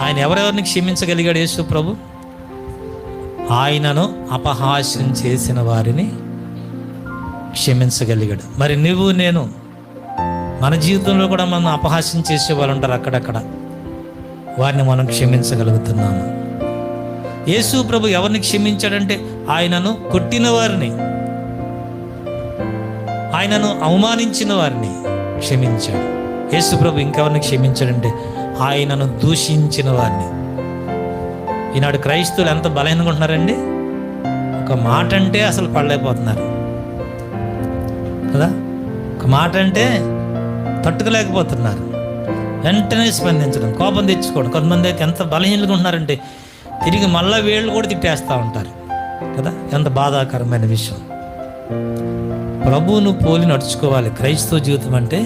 ఆయన ఎవరెవరిని క్షమించగలిగాడు యేసు ప్రభు? ఆయనను అపహాస్యం చేసిన వారిని క్షమించగలిగాడు. మరి నువ్వు నేను మన జీవితంలో కూడా మనం అపహాస్యం చేసే వాళ్ళు ఉంటారు అక్కడక్కడ, వారిని మనం క్షమించగలుగుతున్నాము. యేసు ప్రభు ఎవరిని క్షమించాడంటే ఆయనను కొట్టిన వారిని, ఆయనను అవమానించిన వారిని క్షమించాడు. యేసు ప్రభు ఇంకెవరిని క్షమించాడంటే ఆయనను దూషించిన వారిని. ఈనాడు క్రైస్తవులు ఎంత బలహీనంగా ఉంటున్నారండి, ఒక మాట అంటే అసలు పడలేకపోతున్నారు కదా, ఒక మాట అంటే తట్టుకోలేకపోతున్నారు, వెంటనే స్పందించడం, కోపం తెచ్చుకోవడం. కొంతమంది అయితే ఎంత బలహీనంగా ఉంటున్నారంటే తిరిగి మళ్ళా వీళ్ళు కూడా తిట్టేస్తూ ఉంటారు కదా, ఎంత బాధాకరమైన విషయం. ప్రభువును పోలి నడుచుకోవాలి. క్రైస్తవ జీవితం అంటే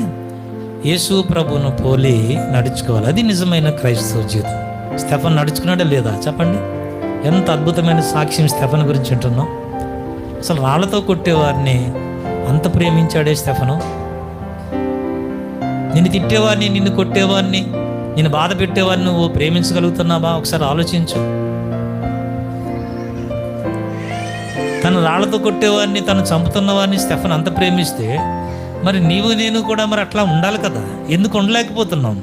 యేసు ప్రభువును పోలి నడుచుకోవాలి. అది నిజమైన క్రైస్తవ జీవితం. స్టెఫన్ నడుచుకున్నాడా లేదా చెప్పండి? ఎంత అద్భుతమైన సాక్ష్యం స్టెఫన్ గురించి ఉంటున్నాం. అసలు రాళ్లతో కొట్టేవారిని అంత ప్రేమించాడే స్టెఫను. నిన్ను తిట్టేవారిని, నిన్ను కొట్టేవారిని, నిన్ను బాధ పెట్టేవారిని నువ్వు ప్రేమించగలుగుతున్నావా? ఒకసారి ఆలోచించు. తను రాళ్లతో కొట్టేవారిని, తను చంపుతున్న వారిని స్టెఫన్ అంత ప్రేమిస్తే మరి నీవు నేను కూడా మరి అట్లా ఉండాలి కదా. ఎందుకు ఉండలేకపోతున్నాం?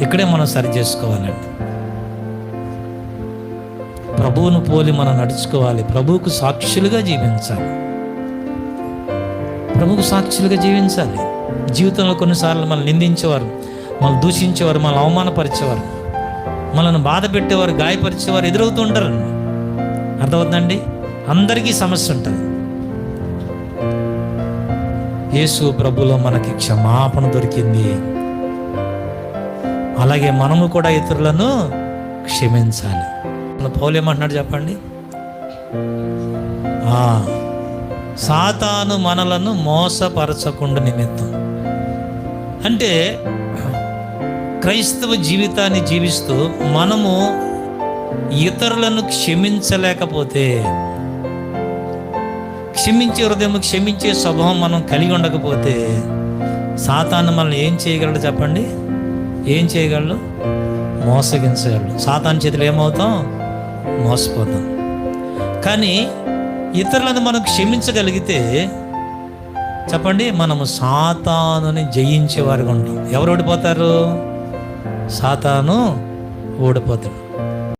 ఇక్కడే మనం సరి చేసుకోవాలండి. ప్రభువును పోలి మనం నడుచుకోవాలి. ప్రభువుకు సాక్షులుగా జీవించాలి. ప్రభువుకు సాక్షులుగా జీవించాలి. జీవితంలో కొన్నిసార్లు మనల్ని నిందించేవారు, మనల్ని దూషించేవారు, మనల్ని అవమానపరిచేవారు, మనల్ని బాధ పెట్టేవారు, గాయపరిచేవారు ఎదురవుతూ ఉంటారండి. అర్థమవుతుందండి? అందరికీ సమస్య ఉంటుంది. యేసు ప్రభులో మనకి క్షమాపణ దొరికింది. అలాగే మనము కూడా ఇతరులను క్షమించాలి. పౌలు ఏమంటున్నాడు చెప్పండి? సాతాను మనలను మోసపరచకుండా నిమిత్తం. అంటే క్రైస్తవ జీవితాన్ని జీవిస్తూ మనము ఇతరులను క్షమించలేకపోతే, క్షమించే హృదయం, క్షమించే స్వభావం మనం కలిగి ఉండకపోతే సాతాను మనల్ని ఏం చేయగలడు చెప్పండి? ఏం చేయగలడు? మోసగించగలడు. సాతాను చేతులు ఏమవుతాం? మోసపోతాం. కానీ ఇతరులను మనం క్షమించగలిగితే చెప్పండి, మనము సాతానుని జయించేవారుగా ఉంటాం. ఎవరు ఓడిపోతారు? సాతాను ఓడిపోతాడు.